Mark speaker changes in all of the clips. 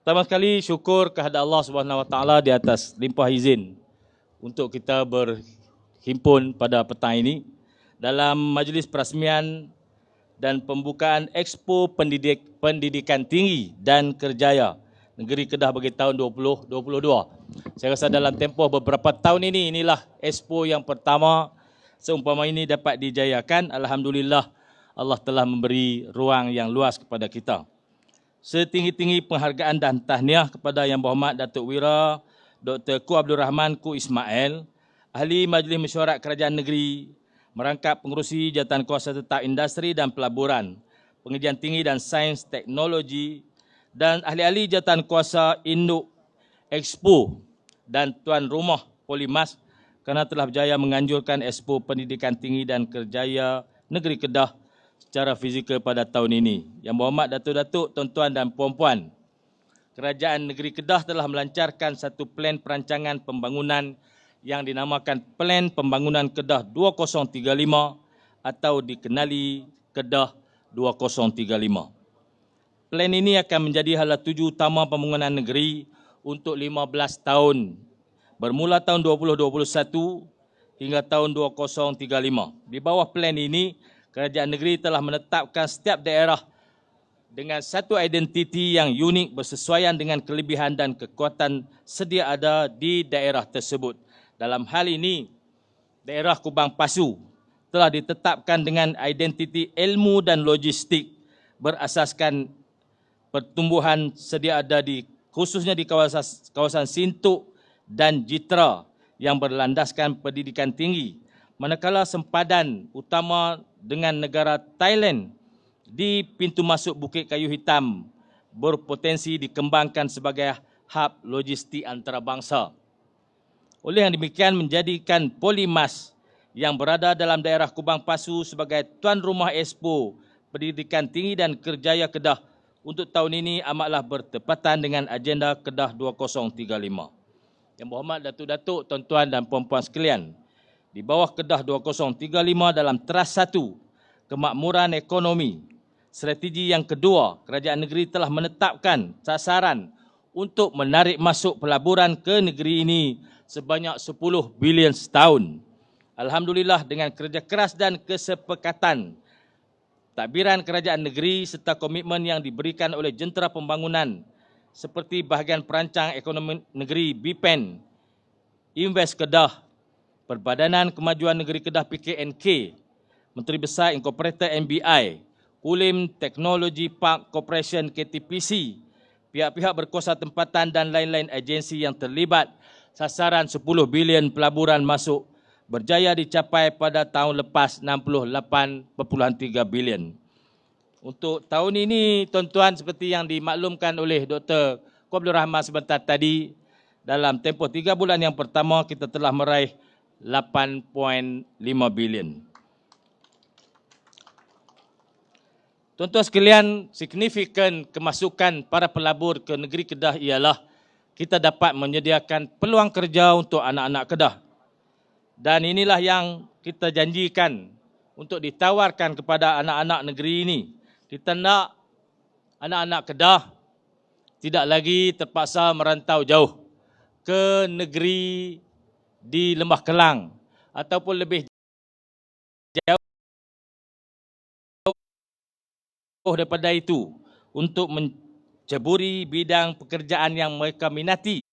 Speaker 1: Pertama sekali syukur kehadrat Allah Subhanahu Wa Taala di atas limpah izin untuk kita berhimpun pada petang ini dalam majlis perasmian dan pembukaan Expo Pendidikan Tinggi dan Kerjaya Negeri Kedah bagi tahun 2022. Saya rasa dalam tempoh beberapa tahun ini, inilah Expo yang pertama seumpama ini dapat dijayakan. Alhamdulillah, Allah telah memberi ruang yang luas kepada kita. Setinggi-tinggi penghargaan dan tahniah kepada Yang Berhormat Datuk Wira Dr. Ku Abdul Rahman Ku Ismail, Ahli Majlis Mesyuarat Kerajaan Negeri, merangkap pengerusi Jawatan Kuasa Tetap Industri dan Pelaburan, Pengajian Tinggi dan Sains Teknologi, dan ahli-ahli Jawatan Kuasa Induk Expo dan Tuan Rumah Polimas kerana telah berjaya menganjurkan Expo Pendidikan Tinggi dan Kerjaya Negeri Kedah secara fizikal pada tahun ini. Yang Berhormat Datuk-Datuk, tuan-tuan dan puan-puan, Kerajaan Negeri Kedah telah melancarkan satu plan perancangan pembangunan yang dinamakan Plan Pembangunan Kedah 2035 atau dikenali Kedah 2035. Plan ini akan menjadi hala tuju utama pembangunan negeri untuk 15 tahun bermula tahun 2021 hingga tahun 2035. Di bawah plan ini, Kerajaan Negeri telah menetapkan setiap daerah dengan satu identiti yang unik bersesuaian dengan kelebihan dan kekuatan sedia ada di daerah tersebut. Dalam hal ini, daerah Kubang Pasu telah ditetapkan dengan identiti ilmu dan logistik berasaskan pertumbuhan sedia ada khususnya di kawasan Sintuk dan Jitra yang berlandaskan pendidikan tinggi. Manakala sempadan utama dengan negara Thailand di pintu masuk Bukit Kayu Hitam berpotensi dikembangkan sebagai hub logistik antarabangsa. Oleh yang demikian menjadikan Polimas yang berada dalam daerah Kubang Pasu sebagai tuan rumah Expo Pendidikan Tinggi dan Kerjaya Kedah untuk tahun ini amatlah bertepatan dengan agenda Kedah 2035. Yang Berhormat Datuk-Datuk, tuan-tuan dan puan-puan sekalian, di bawah Kedah 2035 dalam teras 1, kemakmuran ekonomi, strategi yang kedua, Kerajaan Negeri telah menetapkan sasaran untuk menarik masuk pelaburan ke negeri ini sebanyak 10 bilion setahun. Alhamdulillah, dengan kerja keras dan kesepakatan tadbiran Kerajaan Negeri serta komitmen yang diberikan oleh Jentera Pembangunan seperti Bahagian Perancang Ekonomi Negeri BPEN, Invest Kedah, Perbadanan Kemajuan Negeri Kedah PKNK, Menteri Besar Incorporated NBI, Kulim Technology Park Corporation KTPC, pihak-pihak berkuasa tempatan dan lain-lain agensi yang terlibat, sasaran 10 bilion pelaburan masuk berjaya dicapai pada tahun lepas 68.3 bilion. Untuk tahun ini, tuan-tuan, seperti yang dimaklumkan oleh Dr. Ku Abdul Rahman sebentar tadi, dalam tempoh 3 bulan yang pertama kita telah meraih 8.5 bilion. Tuan-tuan sekalian, signifikan kemasukan para pelabur ke negeri Kedah ialah kita dapat menyediakan peluang kerja untuk anak-anak Kedah. Dan inilah yang kita janjikan untuk ditawarkan kepada anak-anak negeri ini. Kita nak anak-anak Kedah tidak lagi terpaksa merantau jauh ke negeri di Lembah Kelang ataupun lebih jauh daripada itu untuk menceburi bidang pekerjaan yang mereka minati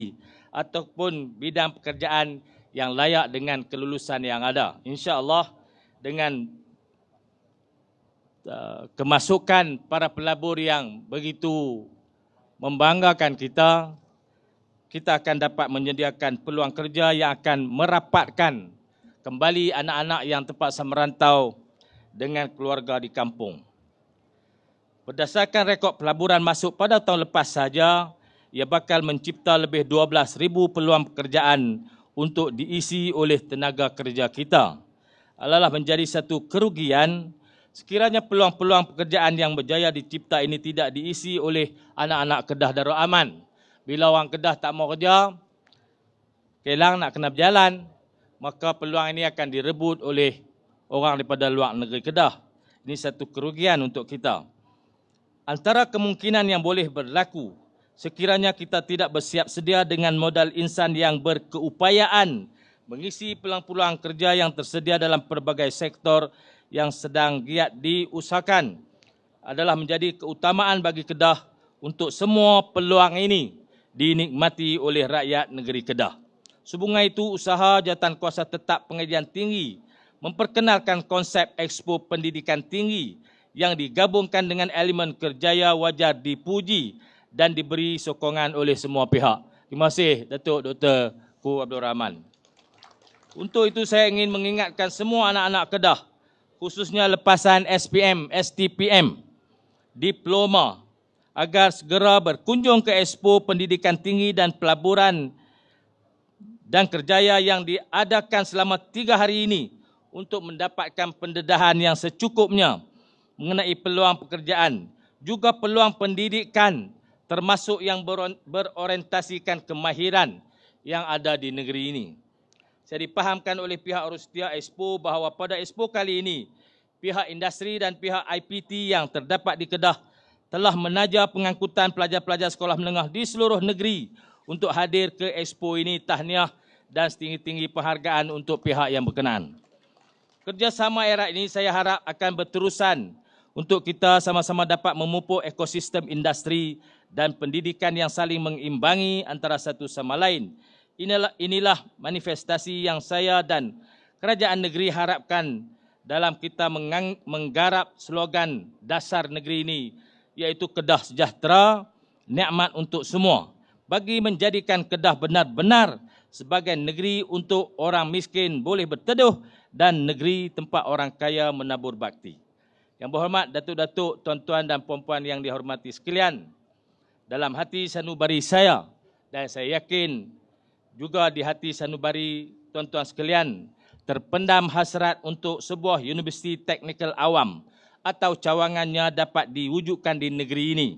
Speaker 1: ataupun bidang pekerjaan yang layak dengan kelulusan yang ada. InsyaAllah dengan kemasukan para pelabur yang begitu membanggakan kita, kita akan dapat menyediakan peluang kerja yang akan merapatkan kembali anak-anak yang terpaksa merantau dengan keluarga di kampung. Berdasarkan rekod pelaburan masuk pada tahun lepas saja, ia bakal mencipta lebih 12,000 peluang pekerjaan untuk diisi oleh tenaga kerja kita. Adalah menjadi satu kerugian sekiranya peluang-peluang pekerjaan yang berjaya dicipta ini tidak diisi oleh anak-anak Kedah Darul Aman. Bila orang Kedah tak mau kerja, Kelang nak kena berjalan, maka peluang ini akan direbut oleh orang daripada luar negeri Kedah. Ini satu kerugian untuk kita. Antara kemungkinan yang boleh berlaku sekiranya kita tidak bersiap sedia dengan modal insan yang berkeupayaan mengisi peluang-peluang kerja yang tersedia dalam pelbagai sektor yang sedang giat diusahakan, adalah menjadi keutamaan bagi Kedah untuk semua peluang ini dinikmati oleh rakyat negeri Kedah. Sehubungan itu, usaha Jawatankuasa Tetap Pengajian Tinggi memperkenalkan konsep Expo Pendidikan Tinggi yang digabungkan dengan elemen kerjaya wajar dipuji dan diberi sokongan oleh semua pihak. Terima kasih Datuk Dr. Ku Abdul Rahman. Untuk itu saya ingin mengingatkan semua anak-anak Kedah, khususnya lepasan SPM, STPM, diploma, agar segera berkunjung ke Expo Pendidikan Tinggi dan Pelaburan dan Kerjaya yang diadakan selama 3 hari ini untuk mendapatkan pendedahan yang secukupnya mengenai peluang pekerjaan, juga peluang pendidikan, termasuk yang berorientasikan kemahiran yang ada di negeri ini. Saya dipahamkan oleh pihak Rusetia Expo bahawa pada Expo kali ini, pihak industri dan pihak IPT yang terdapat di Kedah telah menaja pengangkutan pelajar-pelajar sekolah menengah di seluruh negeri untuk hadir ke Expo ini. Tahniah dan setinggi-tinggi penghargaan untuk pihak yang berkenaan. Kerjasama erat ini saya harap akan berterusan untuk kita sama-sama dapat memupuk ekosistem industri dan pendidikan yang saling mengimbangi antara satu sama lain. Inilah manifestasi yang saya dan kerajaan negeri harapkan dalam kita menggarap slogan dasar negeri ini, iaitu Kedah Sejahtera, nikmat untuk semua, bagi menjadikan Kedah benar-benar sebagai negeri untuk orang miskin boleh berteduh dan negeri tempat orang kaya menabur bakti. Yang berhormat Datuk-Datuk, tuan-tuan dan puan-puan yang dihormati sekalian, dalam hati sanubari saya, dan saya yakin juga di hati sanubari tuan-tuan sekalian, terpendam hasrat untuk sebuah universiti teknikal awam atau cawangannya dapat diwujudkan di negeri ini.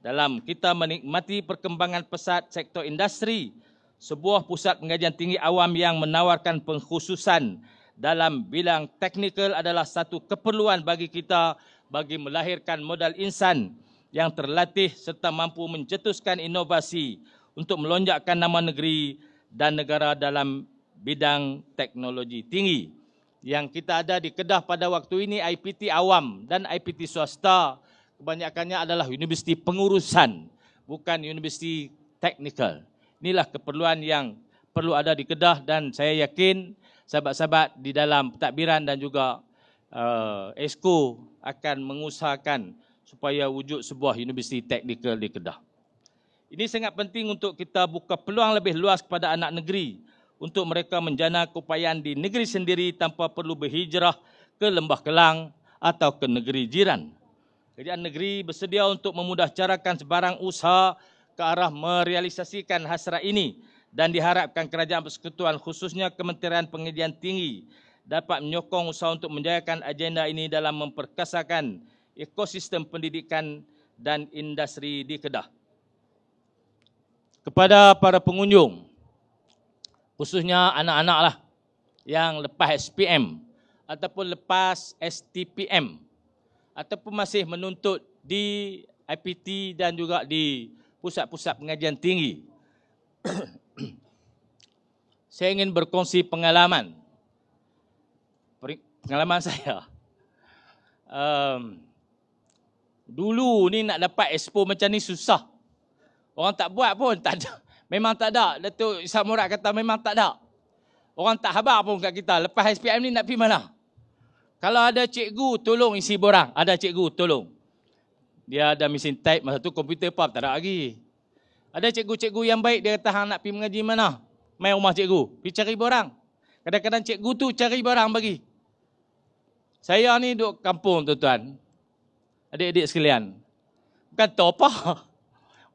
Speaker 1: Dalam kita menikmati perkembangan pesat sektor industri, sebuah pusat pengajian tinggi awam yang menawarkan pengkhususan dalam bidang teknikal adalah satu keperluan bagi kita bagi melahirkan modal insan yang terlatih serta mampu mencetuskan inovasi untuk melonjakkan nama negeri dan negara dalam bidang teknologi tinggi. Yang kita ada di Kedah pada waktu ini, IPT awam dan IPT swasta, kebanyakannya adalah universiti pengurusan, bukan universiti teknikal. Inilah keperluan yang perlu ada di Kedah, dan saya yakin sahabat-sahabat di dalam pentadbiran dan juga Exco akan mengusahakan supaya wujud sebuah universiti teknikal di Kedah. Ini sangat penting untuk kita buka peluang lebih luas kepada anak negeri untuk mereka menjana keupayaan di negeri sendiri tanpa perlu berhijrah ke Lembah Kelang atau ke negeri jiran. Kerajaan negeri bersedia untuk memudahcarakan sebarang usaha ke arah merealisasikan hasrat ini, dan diharapkan Kerajaan Persekutuan khususnya Kementerian Pengajian Tinggi dapat menyokong usaha untuk menjayakan agenda ini dalam memperkasakan ekosistem pendidikan dan industri di Kedah. Kepada para pengunjung, khususnya anak-anak lah yang lepas SPM ataupun lepas STPM ataupun masih menuntut di IPT dan juga di pusat-pusat pengajian tinggi. Saya ingin berkongsi pengalaman saya. Dulu ni nak dapat expo macam ni susah. Orang tak buat pun, tak ada. Memang tak ada. Datuk Ishak Murad kata memang tak ada. Orang tak khabar pun kat kita. Lepas SPM ni nak pergi mana? Kalau ada cikgu, tolong isi borang. Ada cikgu, tolong. Dia ada mesin type, masa tu komputer pun tak ada lagi. Ada cikgu-cikgu yang baik, dia kata hang nak pergi mengaji mana? Mai rumah cikgu, pergi cari barang. Kadang-kadang cikgu tu cari barang bagi. Saya ni duduk kampung tuan-tuan, adik-adik sekalian. Bukan tahu apa.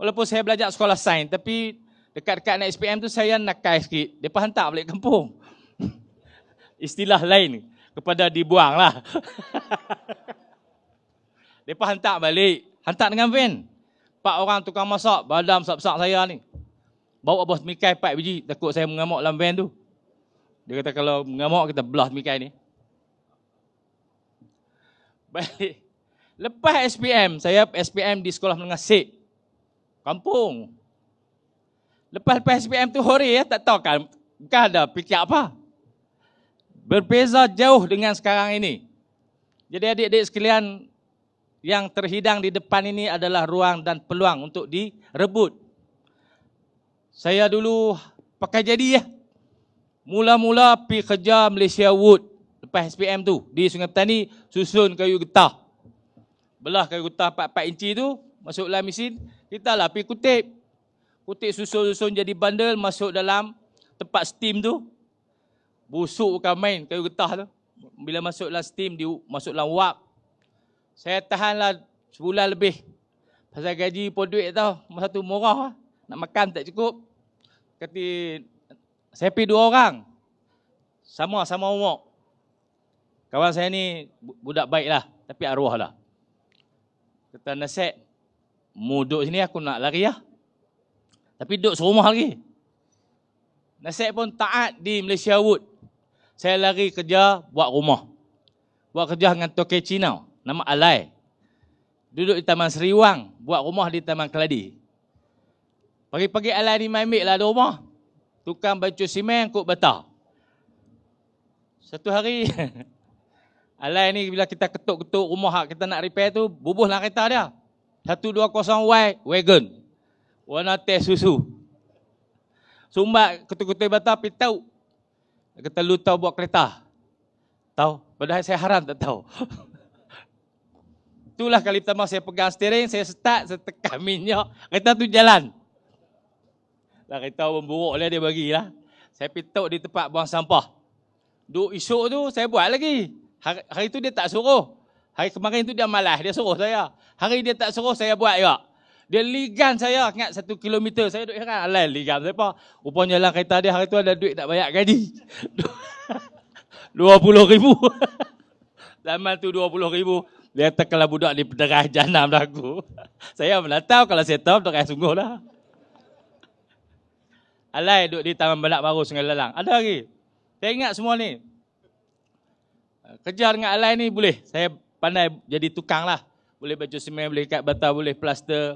Speaker 1: Walaupun saya belajar sekolah sains, tapi dekat-dekat nak SPM tu saya nakal sikit. Mereka hantar balik kampung. Istilah lain kepada dibuang lah. Mereka hantar balik. Hantar dengan van. 4 orang tukang masak, badan besar-besar saya ni. Bawa bos mikai 4 biji, takut saya mengamuk dalam van tu. Dia kata kalau mengamuk kita belah mikai ni. Baik. Lepas SPM, saya SPM di Sekolah Menengah Sik. kampung. Lepas SPM tu hore ya, tak tahu kan, bukan ada fikir apa. Berbeza jauh dengan sekarang ini. Jadi adik-adik sekalian, yang terhidang di depan ini adalah ruang dan peluang untuk direbut. Saya dulu pakai jadi ya. Mula-mula pergi kerja Malaysia Wood lepas SPM tu di Sungai Petani, susun kayu getah. Belah kayu getah 4 inci tu, masuk dalam mesin, kita lah pergi kutip. Kutip susun-susun jadi bundle, masuk dalam tempat steam tu. Busuk bukan main kayu getah tu. Bila masuk dalam steam, masuk dalam wap. Saya tahanlah sebulan lebih. Pasal gaji pun duit tau, masa tu murah lah. Nak makan tak cukup. Kata, saya pergi 2 orang. Sama umur. Kawan saya ni budak baik lah, tapi arwah lah. Kata Nasib, mu duduk sini aku nak lari lah. Tapi duduk serumah lagi. Nasib pun taat di Malaysia Wood. Saya lari kerja buat rumah. Buat kerja dengan toke Cina, nama Alai. Duduk di Taman Seriwang, buat rumah di Taman Keladi. Pagi-pagi Alai ni main ambil lah di rumah. Tukang baju simen, kuk bata. Satu hari, Alai ni bila kita ketuk-ketuk rumah kita nak repair tu, bubuhlah kereta dia. 120Y wagon. Warna teh susu. Sumbat ketuk-ketuk bata, pergi tahu. Dia kata, lu tahu buat kereta? Tahu. Padahal saya haram tak tahu. Itulah kali pertama saya pegang steering, saya start, saya tekan minyak. Kereta tu jalan. Dah kereta memburuk lah dia bagilah. Saya pituk di tempat buang sampah. Duk esok tu saya buat lagi. Hari tu dia tak suruh. Hari kemarin tu dia malas, dia suruh saya. Hari dia tak suruh, saya buat juga. Dia ligan saya, ingat 1 kilometer. Saya duk heran, alai ligan saya apa. Rupanya jalan kereta dia hari tu ada duit tak banyak gaji. 20,000. Zaman tu 20,000. Dia kata kalau budak ni pederai janam dah aku. Saya mana tahu, kalau saya tahu pederai sungguh lah. Alai duduk di Taman Banak Baru Sungai Lalang. Ada lagi. Saya ingat semua ni. Kerja dengan Alai ni boleh. Saya pandai jadi tukang lah. Boleh baju semen, boleh ikat bata, boleh plaster.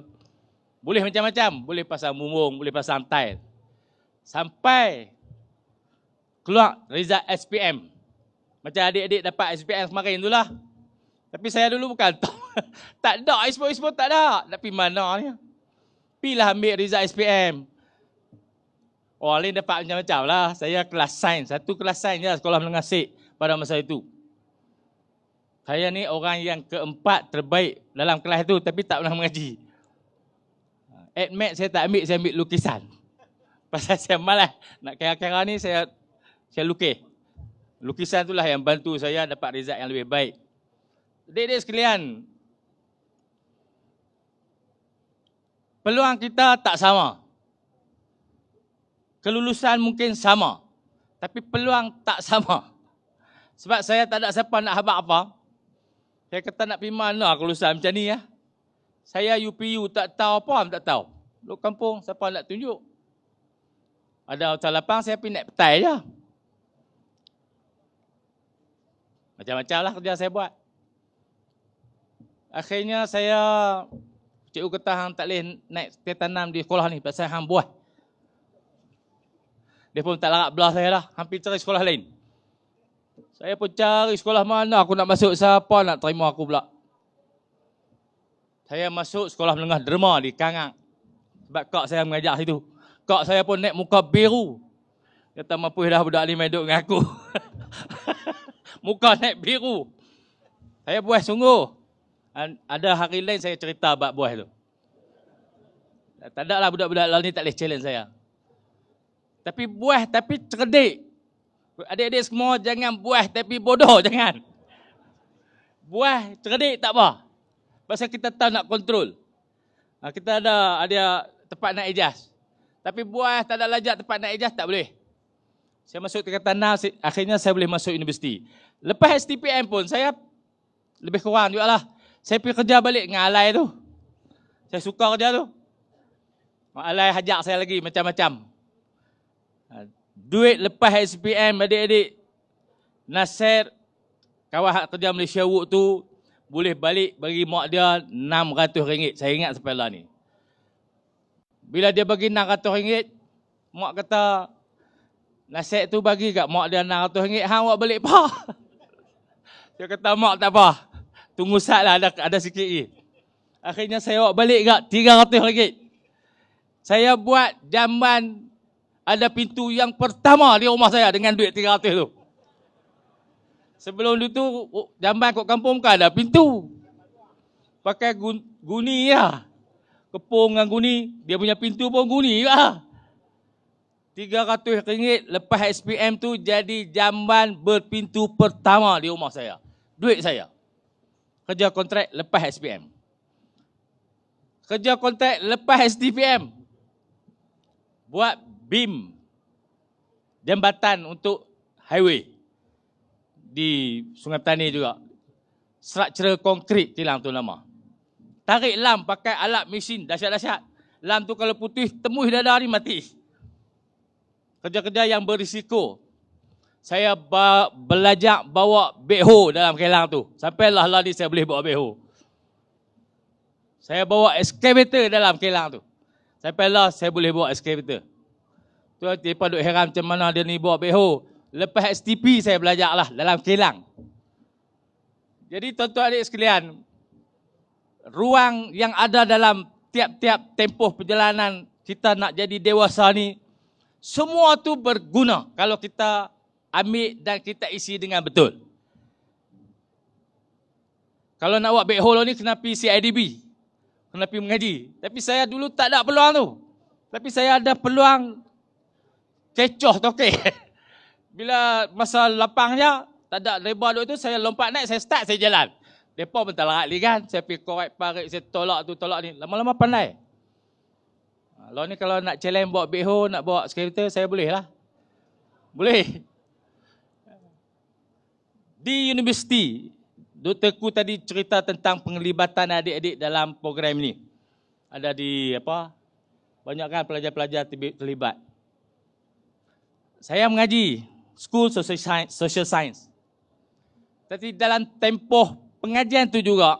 Speaker 1: Boleh macam-macam. Boleh pasang mumbung, boleh pasang tile. Sampai keluar result SPM. Macam adik-adik dapat SPM kemarin tu lah. Tapi saya dulu bukan tahu. Tak ada, expo tak ada. Nak pergi mana ni? Pergilah ambil result SPM. Orang lain dapat macam-macam lah. Saya kelas sains. Satu kelas sains je sekolah menengah sik pada masa itu. Saya ni orang yang keempat terbaik dalam kelas itu tapi tak pernah mengaji. Admat saya tak ambil, saya ambil lukisan. Pasal saya malas. Nak kira-kira ni saya lukis. Lukisan itulah yang bantu saya dapat result yang lebih baik. Adik-adik sekalian, peluang kita tak sama. Kelulusan mungkin sama, tapi peluang tak sama. Sebab saya tak ada siapa nak habaq apa. Saya kata nak pergi mana kelulusan macam ni ya. Saya UPU tak tahu apa, tak tahu. Duduk kampung, siapa nak tunjuk. Ada hotel lapang, saya pergi naik petai je. Macam-macam lah kerja saya buat. Akhirnya saya, cikgu kata hang tak boleh naik tanam di sekolah ni, pasal hang buah. Dia pun tak larat belah saya lah. Hampir cari sekolah lain. Saya pun cari sekolah mana aku nak masuk. Siapa nak terima aku pula. Saya masuk sekolah menengah derma di Kangang. Sebab kak saya mengajar situ. Kak saya pun naik muka biru. Dia kata mampu dah budak ni main duduk dengan aku. Muka naik biru. Saya buah sungguh. Ada hari lain saya cerita bab buah tu. Tak ada lah budak-budak lain ni tak boleh challenge saya. Tapi buah tapi cerdik. Adik-adik semua jangan buah tapi bodoh, jangan. Buah cerdik tak apa. Pasal kita tahu nak kontrol. Kita ada tempat nak ijaz. Tapi buah tak ada lajak tempat nak ijaz tak boleh. Saya masuk tingkatan 6, akhirnya saya boleh masuk universiti. Lepas STPM pun saya lebih kurang juga lah. Saya pergi kerja balik dengan Alai tu. Saya suka kerja tu. Alai hajak saya lagi macam-macam. Duit lepas SPM adik-adik, Nasir, kawan kerja Malaysia Wood tu, boleh balik bagi mak dia RM600. Saya ingat sampai lah ni. Bila dia bagi RM600, mak kata, nasihat tu bagi kat mak dia RM600, hang awak balik apa? Dia kata, mak tak apa. Tunggu sat lah, ada sikit lagi. Akhirnya saya awak balik kat RM300. Saya buat jamban ada pintu yang pertama di rumah saya dengan duit RM300 tu. Sebelum itu, jamban kat kampung kan ada pintu. Pakai guni lah. Kepung dengan guni, dia punya pintu pun guni lah. RM300 lepas SPM tu jadi jamban berpintu pertama di rumah saya. Duit saya. Kerja kontrak lepas SPM. Kerja kontrak lepas STPM. Buat BIM. Jambatan untuk highway. Di Sungai Petani juga. Structural konkrit kilang tu nama. Tarik lam pakai alat mesin dahsyat-dahsyat. Lam tu kalau putih, tembus dada ni mati. Kerja-kerja yang berisiko. Saya belajar bawa backhoe dalam kilang tu. Sampailah lah ni saya boleh bawa backhoe. Saya bawa excavator dalam kilang tu. Sampailah saya boleh bawa excavator. Tu mereka duk heran macam mana dia ni bawa backhoe. Lepas STP saya belajar lah dalam kilang. Jadi tuan-tuan adik sekalian, ruang yang ada dalam tiap-tiap tempoh perjalanan kita nak jadi dewasa ni, semua tu berguna kalau kita ambil dan kita isi dengan betul. Kalau nak buat backhoe ni kena pergi CIDB, kena pergi mengaji. Tapi saya dulu tak ada peluang tu. Tapi saya ada peluang kecoh tokek. Bila masa lapangnya, tak ada lebar duk tu, saya lompat naik, saya start, saya jalan. Mereka pun tak larat lagi kan. Saya pergi korek parit, saya tolak tu, tolak ni. Lama-lama pandai. Lalu ni kalau nak challenge bawa backhoe, nak bawa excavator, saya boleh lah. Boleh. Di universiti, Dr. Ku tadi cerita tentang penglibatan adik-adik dalam program ni. Ada di apa? Banyak kan pelajar-pelajar terlibat. Saya mengaji School Social Science. Tapi dalam tempoh pengajian tu juga,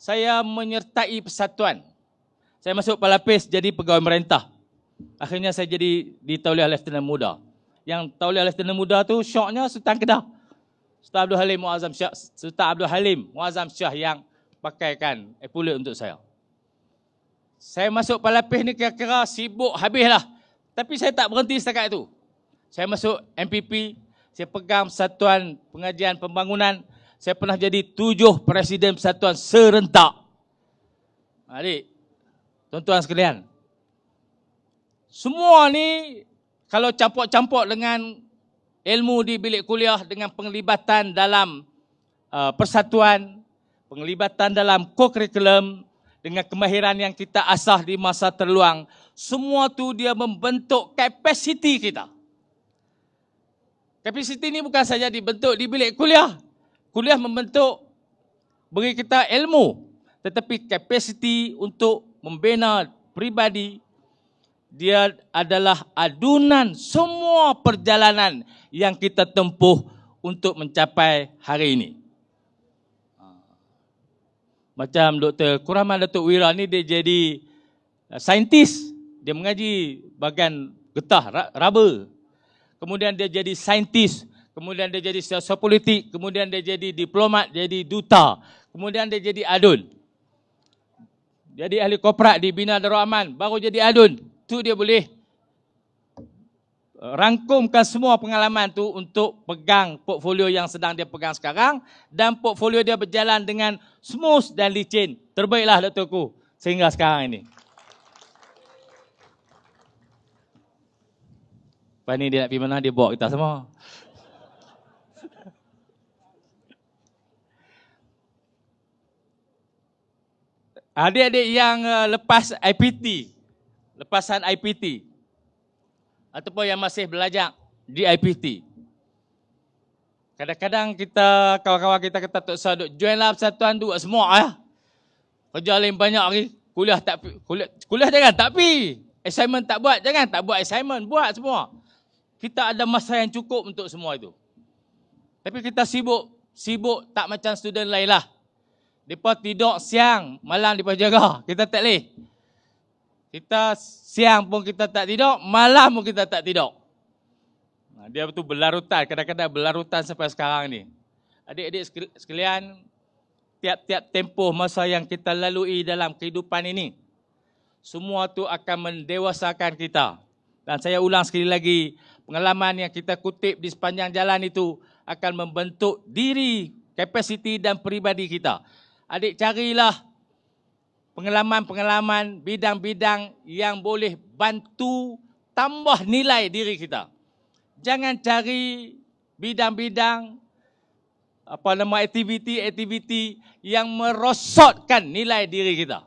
Speaker 1: saya menyertai persatuan. Saya masuk Palapis jadi pegawai merintah. Akhirnya saya jadi di Tauliah Lieutenant Muda. Yang Tauliah Lieutenant Muda tu syoknya Sultan Kedah. Sultan Abdul Halim Muazzam Shah yang pakaikan epulet untuk saya. Saya masuk Palapis ni kira-kira sibuk habislah. Tapi saya tak berhenti setakat itu. Saya masuk MPP, saya pegang Persatuan Pengajian Pembangunan. Saya pernah jadi 7 Presiden Persatuan serentak. Adik, tuan-tuan sekalian, semua ni kalau campur-campur dengan ilmu di bilik kuliah dengan penglibatan dalam persatuan, penglibatan dalam co-curriculum, dengan kemahiran yang kita asah di masa terluang, semua tu dia membentuk kapasiti kita. Kapasiti ni bukan saja dibentuk di bilik kuliah. Kuliah membentuk, beri kita ilmu. Tetapi kapasiti untuk membina pribadi, dia adalah adunan semua perjalanan yang kita tempuh untuk mencapai hari ini. Macam Dr. Kuraman Datuk Wira ni dia jadi saintis. Dia mengaji bahagian getah, raba. Kemudian dia jadi saintis. Kemudian dia jadi sosiopolitik. Kemudian dia jadi diplomat, jadi duta. Kemudian dia jadi adun. Jadi ahli korporat di Bina Darul Aman. Baru jadi adun. Tu dia boleh rangkumkan semua pengalaman tu untuk pegang portfolio yang sedang dia pegang sekarang. Dan portfolio dia berjalan dengan smooth dan licin. Terbaiklah Dr. Ku sehingga sekarang ini. Lepas ni dia nak pergi mana, dia bawa kita semua. Adik-adik yang lepas IPT, lepasan IPT, ataupun yang masih belajar di IPT. Kadang-kadang kita, kawan-kawan kita kata, tak usah join lah persatuan tu, semua lah. Kerja lain banyak lagi, kuliah jangan, tak pergi. Assignment tak buat, jangan tak buat assignment, buat semua. Kita ada masa yang cukup untuk semua itu. Tapi kita sibuk tak macam student lain lah. Mereka tidur siang, malam mereka jaga. Kita tak boleh. Kita siang pun kita tak tidur, malam pun kita tak tidur. Dia betul berlarutan, kadang-kadang berlarutan sampai sekarang ni. Adik-adik sekalian, tiap-tiap tempoh masa yang kita lalui dalam kehidupan ini, semua tu akan mendewasakan kita. Dan saya ulang sekali lagi, pengalaman yang kita kutip di sepanjang jalan itu akan membentuk diri, kapasiti dan peribadi kita. Adik carilah pengalaman-pengalaman, bidang-bidang yang boleh bantu tambah nilai diri kita. Jangan cari bidang-bidang, aktiviti yang merosotkan nilai diri kita.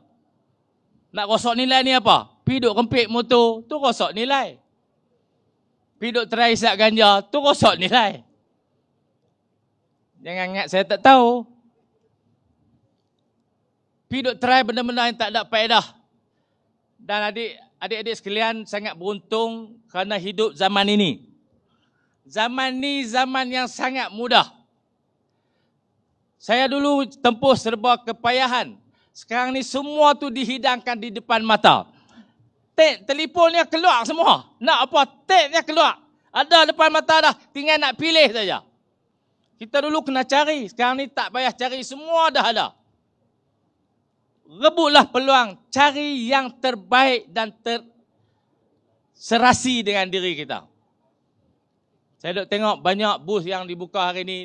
Speaker 1: Nak rosot nilai ni apa? Piduk kempit motor, tu rosot nilai. Piduk try isap ganja, tu rosot nilai. Jangan ingat saya tak tahu. Piduk try benda-benda yang tak ada faedah. Dan adik-adik sekalian sangat beruntung kerana hidup zaman ini. Zaman ni zaman yang sangat mudah. Saya dulu tempuh serba kepayahan. Sekarang ni semua tu dihidangkan di depan mata. Telefonnya keluar semua. Nak apa? Tabnya keluar. Ada depan mata dah. Tinggal nak pilih saja. Kita dulu kena cari. Sekarang ni tak payah cari. Semua dah ada. Rebutlah peluang, cari yang terbaik dan serasi dengan diri kita. Saya duk tengok banyak booth yang dibuka hari ini,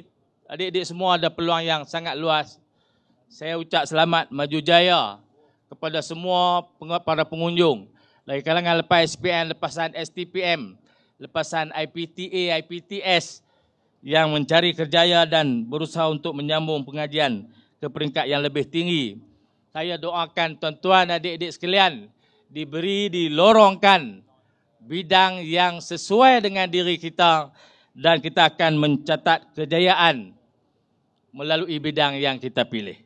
Speaker 1: adik-adik semua ada peluang yang sangat luas. Saya ucap selamat maju jaya kepada semua para pengunjung. Dari kalangan lepas SPM, lepasan STPM, lepasan IPTA, IPTS yang mencari kerjaya dan berusaha untuk menyambung pengajian ke peringkat yang lebih tinggi. Saya doakan tuan-tuan adik-adik sekalian dilorongkan bidang yang sesuai dengan diri kita dan kita akan mencatat kejayaan melalui bidang yang kita pilih.